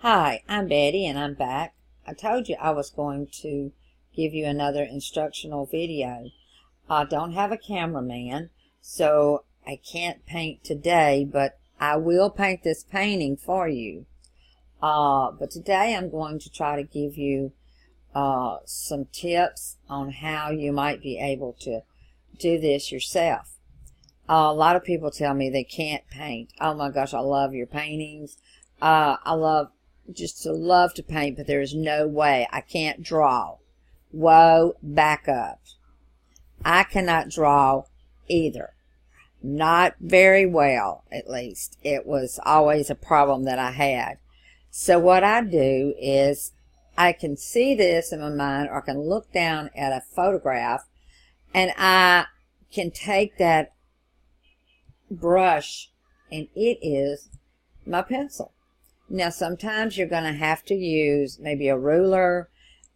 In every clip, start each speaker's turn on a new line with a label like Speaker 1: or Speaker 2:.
Speaker 1: Hi, I'm Betty and I'm back. I told you I was going to give you another instructional video. I don't have a cameraman, so I can't paint today, but I will paint this painting for you. But today I'm going to try to give you some tips on how you might be able to do this yourself. A lot of people tell me they can't paint. Oh my gosh, I love your paintings. I love to paint, but there is no way. I can't draw. Whoa, back up. I cannot draw either. Not very well, at least. It was always a problem that I had. So what I do is I can see this in my mind, or I can look down at a photograph and I can take that brush and it is my pencil. Now sometimes you're going to have to use maybe a ruler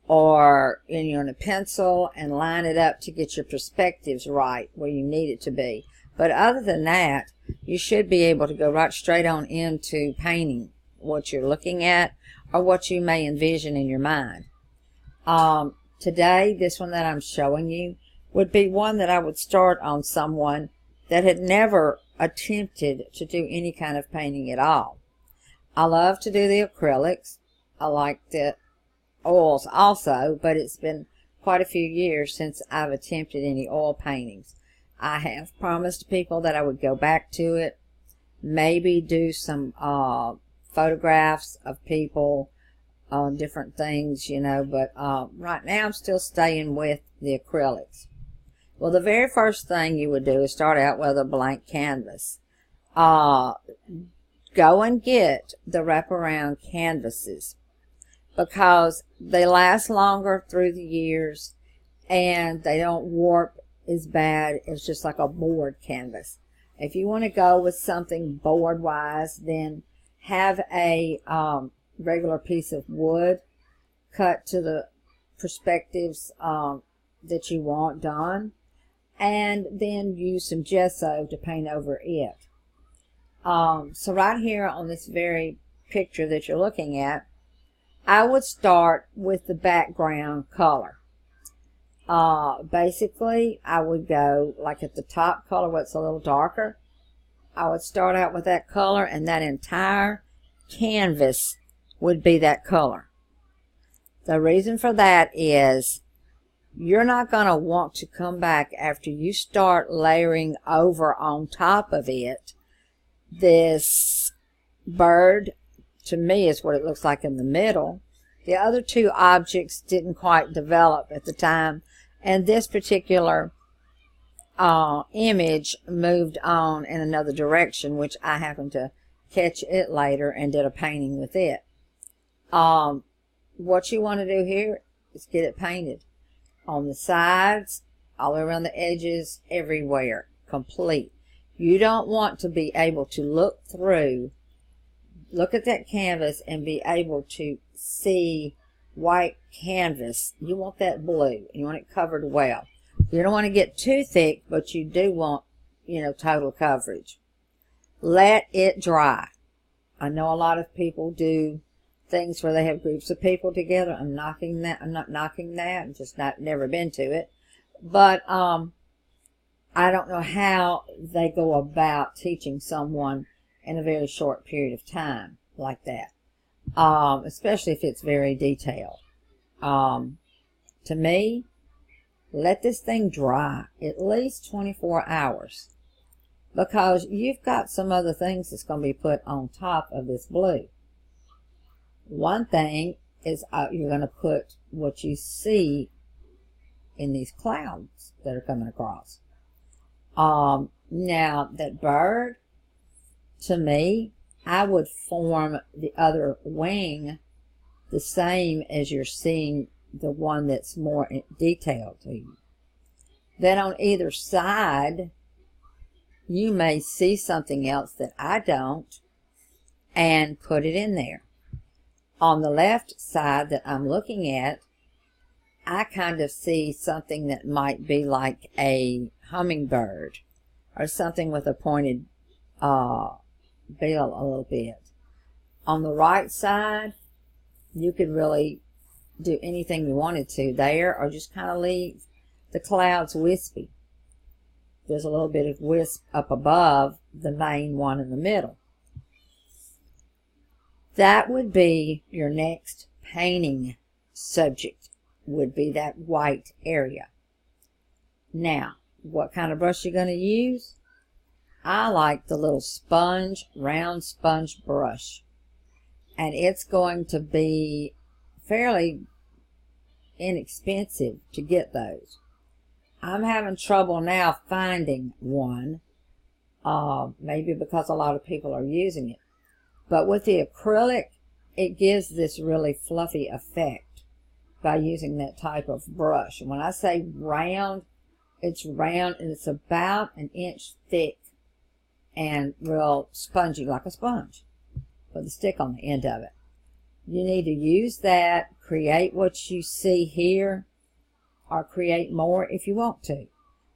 Speaker 1: or a pencil and line it up to get your perspectives right where you need it to be. But other than that, you should be able to go right straight on into painting what you're looking at or what you may envision in your mind. Today, this one that I'm showing you would be one that I would start on someone that had never attempted to do any kind of painting at all. I love to do the acrylics. I like the oils also, but it's been quite a few years since I've attempted any oil paintings. I have promised people that I would go back to it, maybe do some photographs of people on different things, but right now I'm still staying with the acrylics. Well, the very first thing you would do is start out with a blank canvas. Go and get the wraparound canvases because they last longer through the years and they don't warp as bad as just like a board canvas. If you want to go with something board wise, then have a regular piece of wood cut to the perspectives that you want done, and then use some gesso to paint over it. So right here on this very picture that you're looking at, I would start with the background color. Basically, I would go like at the top color, what's a little darker. I would start out with that color, and that entire canvas would be that color. The reason for that is you're not going to want to come back after you start layering over on top of it. This bird, to me, is what it looks like in the middle. The other two objects didn't quite develop at the time, and this particular image moved on in another direction, which I happened to catch it later and did a painting with it. What you want to do here is get it painted on the sides, all around the edges, everywhere, complete. You don't want to be able to look at that canvas and be able to see white canvas. You want that blue. You want it covered well. You don't want to get too thick, but you do want, total coverage. Let it dry. I know a lot of people do things where they have groups of people together. I'm not knocking that. I've just never been to it. But I don't know how they go about teaching someone in a very short period of time like that, especially if it's very detailed. To me, let this thing dry at least 24 hours because you've got some other things that's going to be put on top of this blue. One thing is you're going to put what you see in these clouds that are coming across. Now that bird, to me, I would form the other wing the same as you're seeing the one that's more detailed to you. Then on either side, you may see something else that I don't and put it in there. On the left side that I'm looking at, I kind of see something that might be like a hummingbird or something with a pointed bill a little bit. On the right side, you could really do anything you wanted to there, or just kind of leave the clouds wispy. There's a little bit of wisp up above the main one in the middle. That would be your next painting subject, would be that white area. Now, what kind of brush you're going to use? I like the little sponge, round sponge brush. And it's going to be fairly inexpensive to get those. I'm having trouble now finding one, maybe because a lot of people are using it. But with the acrylic, it gives this really fluffy effect by using that type of brush. And when I say round, it's round and it's about an inch thick and real spongy, like a sponge, with a stick on the end of it. You need to use that, create what you see here, or create more if you want to.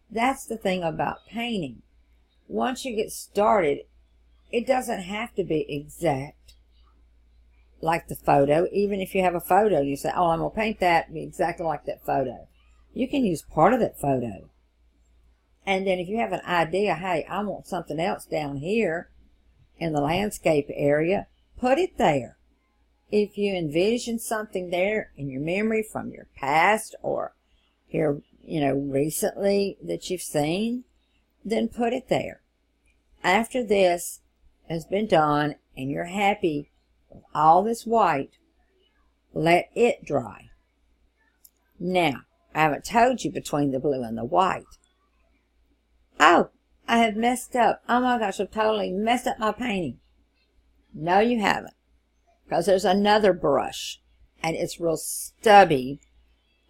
Speaker 1: That's the thing about painting. Once you get started, it doesn't have to be exact like the photo. Even if you have a photo, you say, oh, I'm going to paint that exactly like that photo. You can use part of that photo. And then if you have an idea, hey, I want something else down here in the landscape area, put it there. If you envision something there in your memory from your past or here, recently that you've seen, then put it there. After this has been done and you're happy with all this white, let it dry. Now, I haven't told you between the blue and the white. Oh, I have messed up. Oh my gosh, I've totally messed up my painting. No, you haven't. Because there's another brush, and it's real stubby,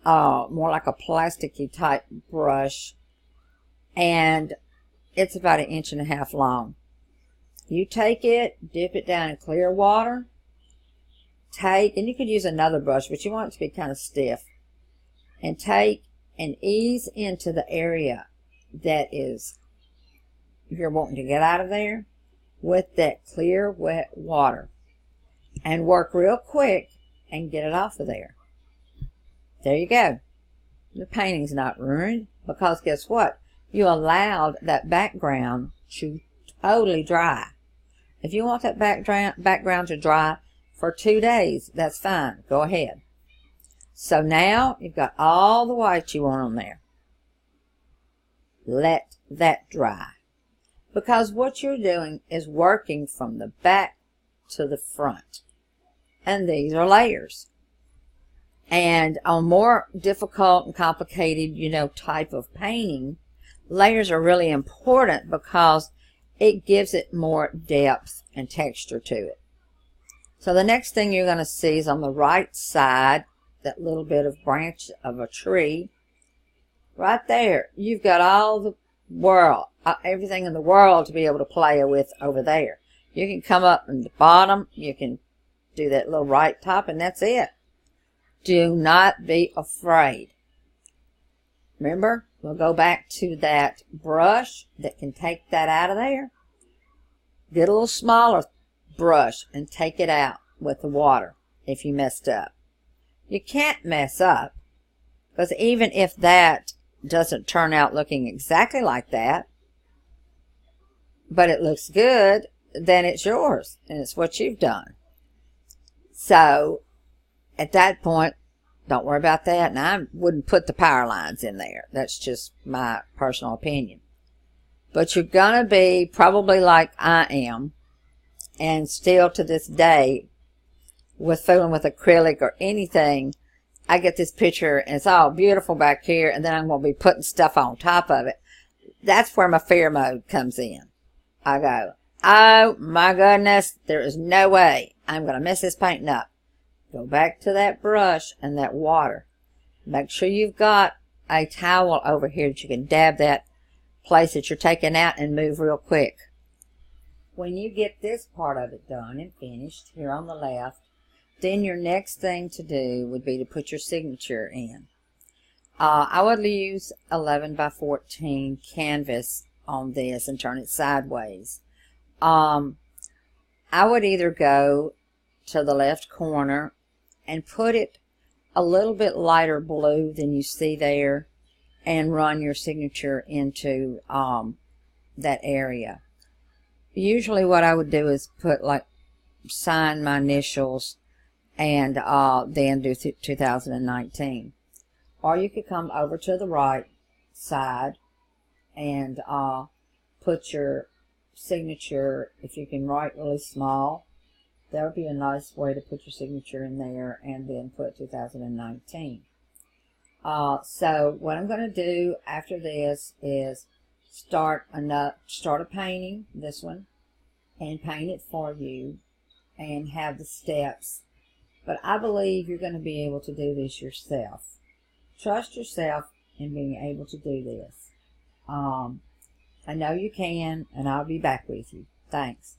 Speaker 1: more like a plasticky type brush, and it's about 1.5 inches long. You take it, dip it down in clear water, and you could use another brush, but you want it to be kind of stiff, and take and ease into the area that is you're wanting to get out of there with that clear, wet water. And work real quick and get it off of there. There you go. The painting's not ruined because guess what? You allowed that background to totally dry. If you want that background to dry for 2 days, that's fine. Go ahead. So now you've got all the white you want on there. Let that dry. Because what you're doing is working from the back to the front. And these are layers. And on more difficult and complicated, type of painting, layers are really important because it gives it more depth and texture to it. So the next thing you're going to see is on the right side, that little bit of branch of a tree. Right there, you've got all the world, everything in the world to be able to play with over there. You can come up in the bottom, you can do that little right top, and that's it. Do not be afraid. Remember, we'll go back to that brush that can take that out of there. Get a little smaller brush and take it out with the water if you messed up. You can't mess up, because even if that doesn't turn out looking exactly like that, but it looks good, then it's yours, and it's what you've done. So, at that point, don't worry about that, and I wouldn't put the power lines in there. That's just my personal opinion. But you're going to be probably like I am, and still to this day, with fooling with acrylic or anything, I get this picture, and it's all beautiful back here, and then I'm going to be putting stuff on top of it. That's where my fear mode comes in. I go, oh my goodness, there is no way I'm going to mess this painting up. Go back to that brush and that water. Make sure you've got a towel over here that you can dab that place that you're taking out and move real quick. When you get this part of it done and finished here on the left, then your next thing to do would be to put your signature in. I would use 11 by 14 canvas on this and turn it sideways. I would either go to the left corner and put it a little bit lighter blue than you see there, and run your signature into that area. Usually what I would do is put, like, sign my initials and then do 2019. Or you could come over to the right side and put your signature. If you can write really small, that would be a nice way to put your signature in there, and then put 2019. So what I'm going to do after this is start a painting, this one, and paint it for you and have the steps. But I believe you're going to be able to do this yourself. Trust yourself in being able to do this. I know you can, and I'll be back with you. Thanks.